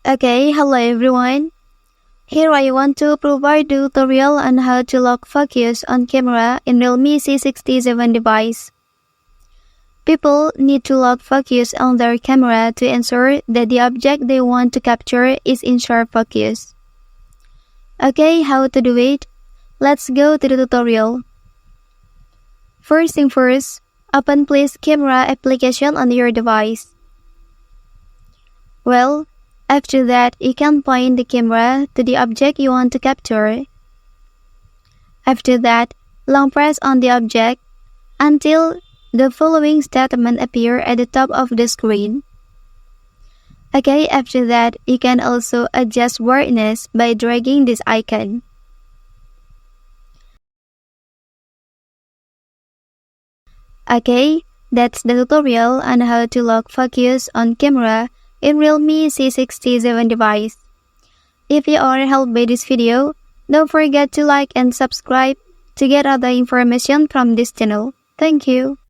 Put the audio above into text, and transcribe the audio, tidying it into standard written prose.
Okay, hello everyone. Here I want to provide a tutorial on how to lock focus on camera in Realme C67 device. People need to lock focus on their camera to ensure that the object they want to capture is in sharp focus. Okay, how to do it? Let's go to the tutorial. First thing first, open Please Camera application on your device. After that, you can point the camera to the object you want to capture. After that, long press on the object until the following statement appears at the top of the screen. Okay, after that, you can also adjust brightness by dragging this icon. Okay, that's the tutorial on how to lock focus on camera in Realme C67 device. If you are helped by this video, don't forget to like and subscribe to get other information from this channel. Thank you.